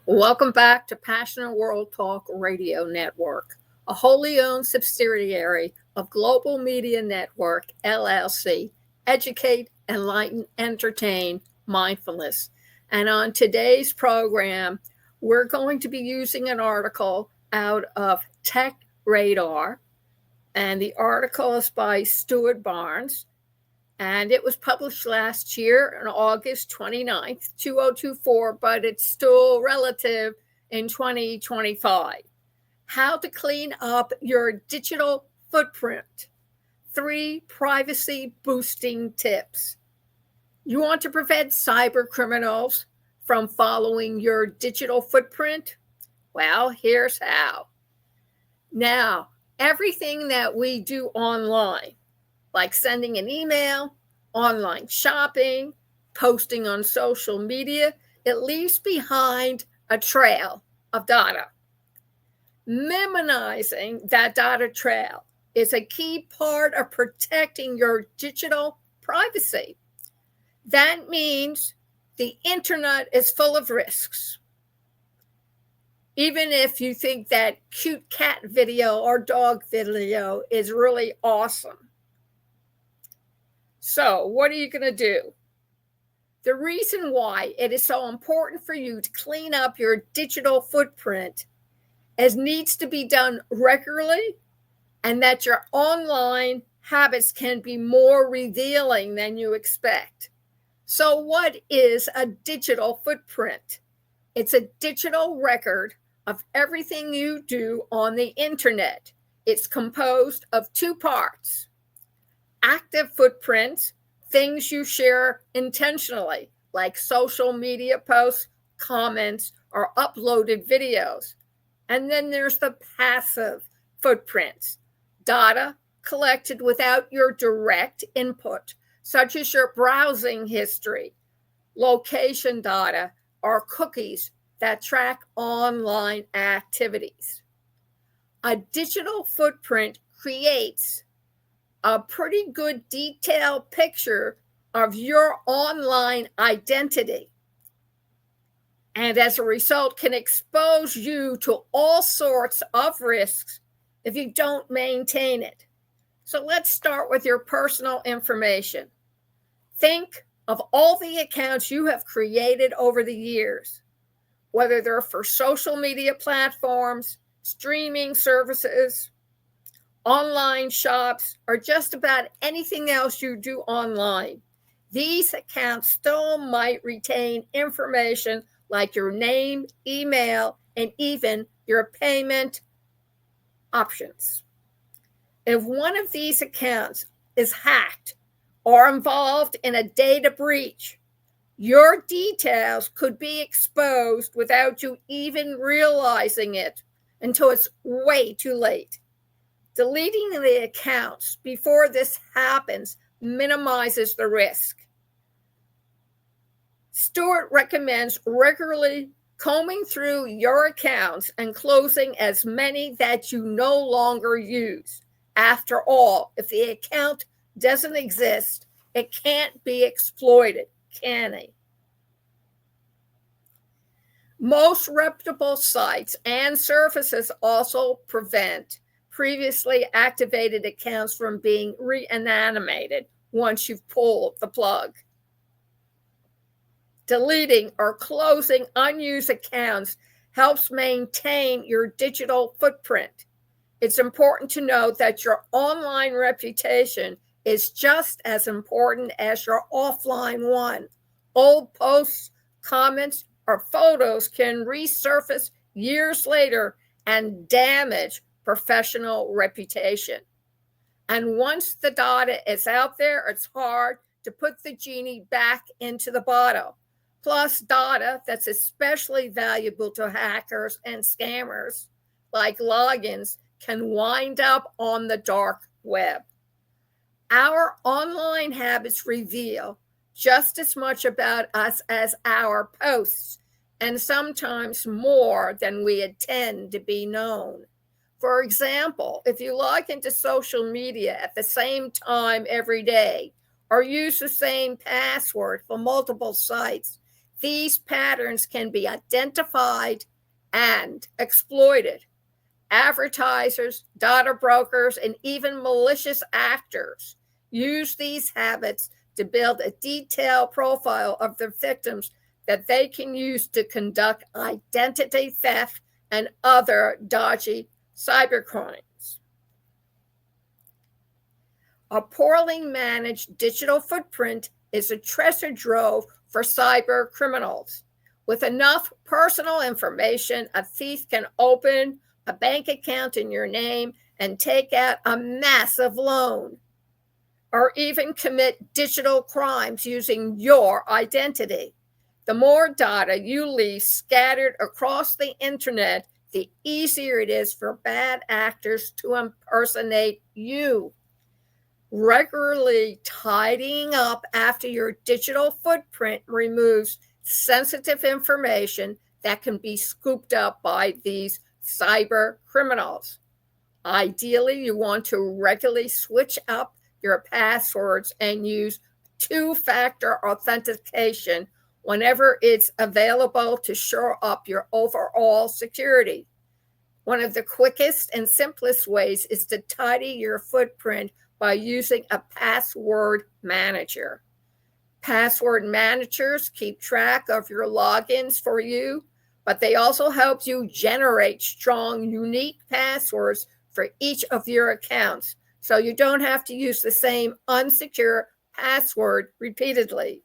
Welcome back to Passionate World Talk Radio Network, a wholly owned subsidiary of Global Media Network, LLC. Educate, enlighten, entertain, mindfulness. And on today's program, we're going to be using an article out of Tech Radar, and the article is by Stuart Barnes, and it was published last year on August 29th, 2024, but it's still relative in 2025. How to clean up your digital footprint. 3 privacy boosting tips. You want to prevent cyber criminals from following your digital footprint? Well, here's how. Now, everything that we do online, like sending an email, online shopping, posting on social media, it leaves behind a trail of data. Minimizing that data trail is a key part of protecting your digital privacy. That means the internet is full of risks. Even if you think that cute cat video or dog video is really awesome. So, what are you going to do? The reason why it is so important for you to clean up your digital footprint is needs to be done regularly, and that your online habits can be more revealing than you expect. So, what is a digital footprint? It's a digital record of everything you do on the internet. It's composed of 2 parts. Active footprints, things you share intentionally, like social media posts, comments, or uploaded videos. And then there's the passive footprints, data collected without your direct input, such as your browsing history, location data, or cookies that track online activities. A digital footprint creates a pretty good detailed picture of your online identity, and as a result can expose you to all sorts of risks if you don't maintain it. So let's start with your personal information. Think of all the accounts you have created over the years, whether they're for social media platforms, streaming services, online shops, or just about anything else you do online. These accounts still might retain information like your name, email, and even your payment options. If one of these accounts is hacked or involved in a data breach, your details could be exposed without you even realizing it until it's way too late. Deleting the accounts before this happens minimizes the risk. Stuart recommends regularly combing through your accounts and closing as many that you no longer use. After all, if the account doesn't exist, it can't be exploited, can it? Most reputable sites and services also prevent previously activated accounts from being reanimated once you've pulled the plug. Deleting or closing unused accounts helps maintain your digital footprint. It's important to note that your online reputation is just as important as your offline one. Old posts, comments, or photos can resurface years later and damage professional reputation. And once the data is out there, it's hard to put the genie back into the bottle. Plus, data that's especially valuable to hackers and scammers, like logins, can wind up on the dark web. Our online habits reveal just as much about us as our posts, and sometimes more than we intend to be known. For example, if you log into social media at the same time every day or use the same password for multiple sites, these patterns can be identified and exploited. Advertisers, data brokers, and even malicious actors use these habits to build a detailed profile of their victims that they can use to conduct identity theft and other dodgy cybercrimes. A poorly managed digital footprint is a treasure trove for cyber criminals. With enough personal information, a thief can open a bank account in your name and take out a massive loan, or even commit digital crimes using your identity. The more data you leave scattered across the internet, the easier it is for bad actors to impersonate you. Regularly tidying up after your digital footprint removes sensitive information that can be scooped up by these cyber criminals. Ideally, you want to regularly switch up your passwords and use two-factor authentication whenever it's available to shore up your overall security. One of the quickest and simplest ways is to tidy your footprint by using a password manager. Password managers keep track of your logins for you, but they also help you generate strong, unique passwords for each of your accounts, so you don't have to use the same unsecure password repeatedly.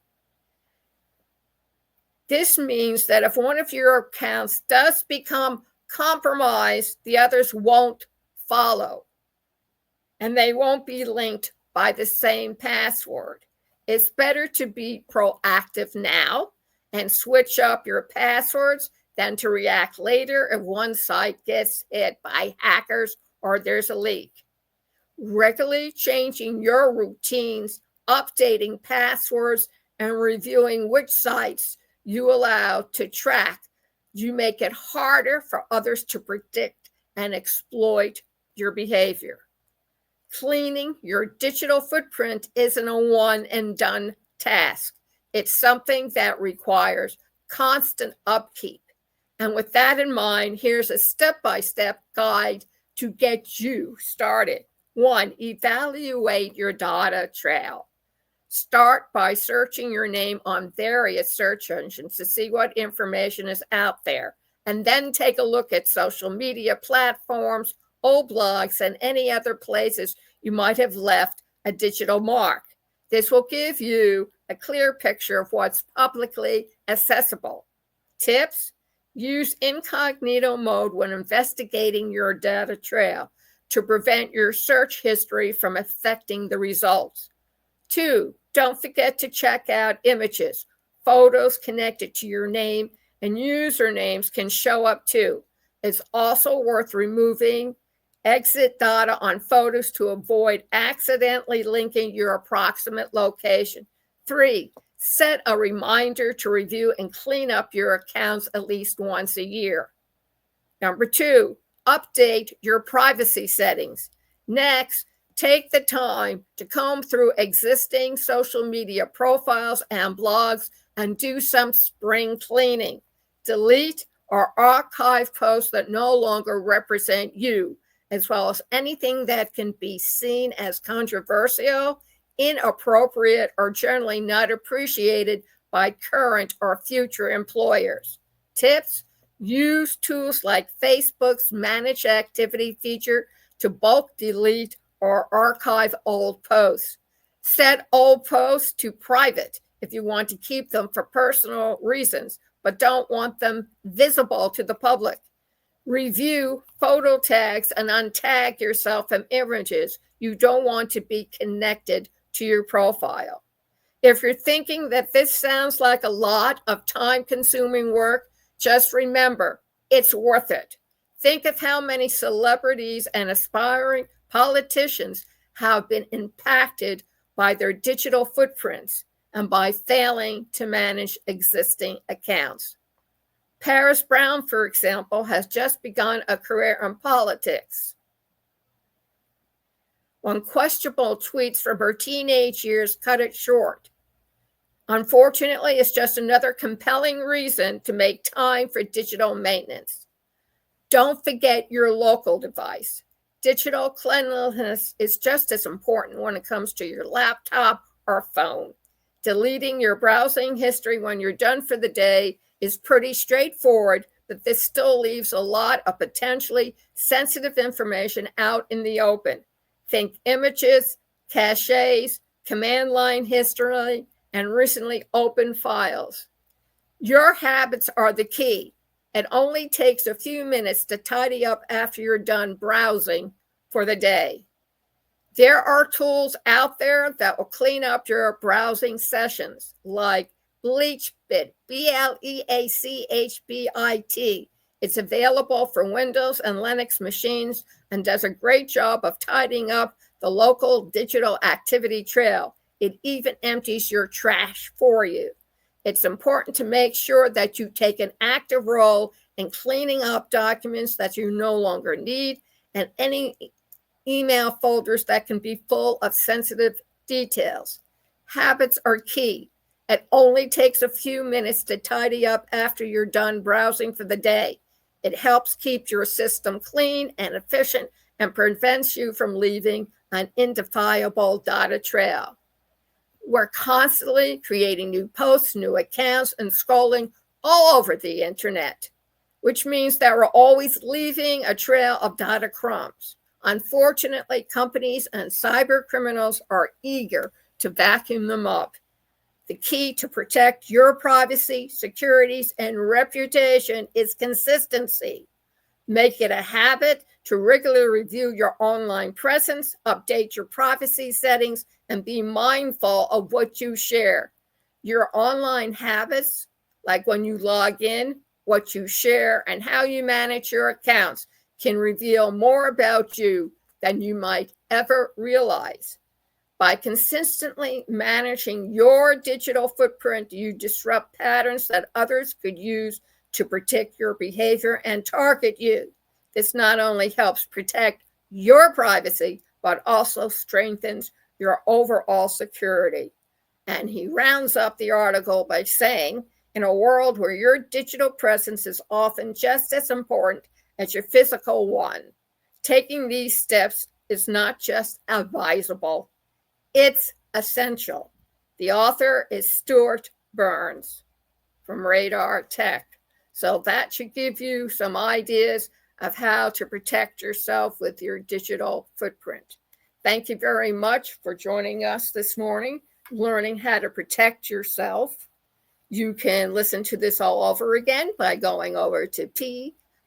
This means that if one of your accounts does become compromised, the others won't follow, and they won't be linked by the same password. It's better to be proactive now and switch up your passwords than to react later if one site gets hit by hackers or there's a leak. Regularly changing your routines, updating passwords, and reviewing which sites you allow to track, you make it harder for others to predict and exploit your behavior. Cleaning your digital footprint isn't a one and done task. It's something that requires constant upkeep. And with that in mind, here's a step-by-step guide to get you started. 1, evaluate your data trail. Start by searching your name on various search engines to see what information is out there, and then take a look at social media platforms, old blogs, and any other places you might have left a digital mark. This will give you a clear picture of what's publicly accessible. Tips: use incognito mode when investigating your data trail to prevent your search history from affecting the results. 2, don't forget to check out images. Photos connected to your name and usernames can show up too. It's also worth removing exit data on photos to avoid accidentally linking your approximate location. 3, set a reminder to review and clean up your accounts at least once a year. Number 2, update your privacy settings. Next, take the time to comb through existing social media profiles and blogs and do some spring cleaning. Delete or archive posts that no longer represent you, as well as anything that can be seen as controversial, inappropriate, or generally not appreciated by current or future employers. Tips: use tools like Facebook's Manage Activity feature to bulk delete or archive old posts. Set old posts to private if you want to keep them for personal reasons, but don't want them visible to the public. Review photo tags and untag yourself from images you don't want to be connected to your profile. If you're thinking that this sounds like a lot of time-consuming work, just remember, it's worth it. Think of how many celebrities and aspiring politicians have been impacted by their digital footprints and by failing to manage existing accounts. Paris Brown, for example, has just begun a career in politics. When questionable tweets from her teenage years cut it short, Unfortunately, it's just another compelling reason to make time for digital maintenance. Don't forget your local device. Digital cleanliness is just as important when it comes to your laptop or phone. Deleting your browsing history when you're done for the day is pretty straightforward, but this still leaves a lot of potentially sensitive information out in the open. Think images, caches, command line history, and recently opened files. Your habits are the key. It only takes a few minutes to tidy up after you're done browsing for the day. There are tools out there that will clean up your browsing sessions, like BleachBit, BleachBit. It's available for Windows and Linux machines and does a great job of tidying up the local digital activity trail. It even empties your trash for you. It's important to make sure that you take an active role in cleaning up documents that you no longer need and any email folders that can be full of sensitive details. Habits are key. It only takes a few minutes to tidy up after you're done browsing for the day. It helps keep your system clean and efficient and prevents you from leaving an identifiable data trail. We're constantly creating new posts, new accounts, and scrolling all over the internet, which means that we're always leaving a trail of data crumbs. Unfortunately, companies and cyber criminals are eager to vacuum them up. The key to protect your privacy, securities, and reputation is consistency. Make it a habit to regularly review your online presence, update your privacy settings, and be mindful of what you share. Your online habits, like when you log in, what you share, and how you manage your accounts, can reveal more about you than you might ever realize. By consistently managing your digital footprint, you disrupt patterns that others could use to protect your behavior and target you. This not only helps protect your privacy, but also strengthens your overall security. And he rounds up the article by saying, in a world where your digital presence is often just as important as your physical one, taking these steps is not just advisable, it's essential. The author is Stuart Burns from Radar Tech. So that should give you some ideas of how to protect yourself with your digital footprint. Thank you very much for joining us this morning, learning how to protect yourself. You can listen to this all over again by going over to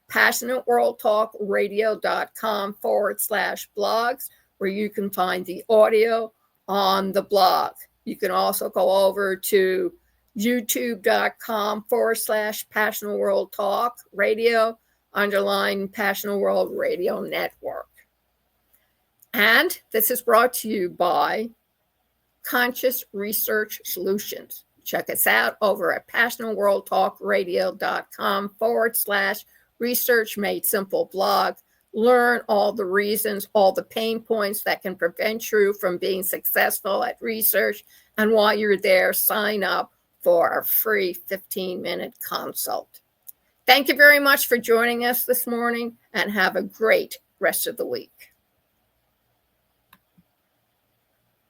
passionateworldtalkradio.com/blogs, where you can find the audio on the blog. You can also go over to youtube.com/Passionate World Talk Radio _ Passionate World Radio Network. And this is brought to you by Conscious Research Solutions. Check us out over at passionateworldtalkradio.com/research made simple blog. Learn all the reasons, all the pain points that can prevent you from being successful at research. And while you're there, sign up for a free 15-minute consult. Thank you very much for joining us this morning, and have a great rest of the week.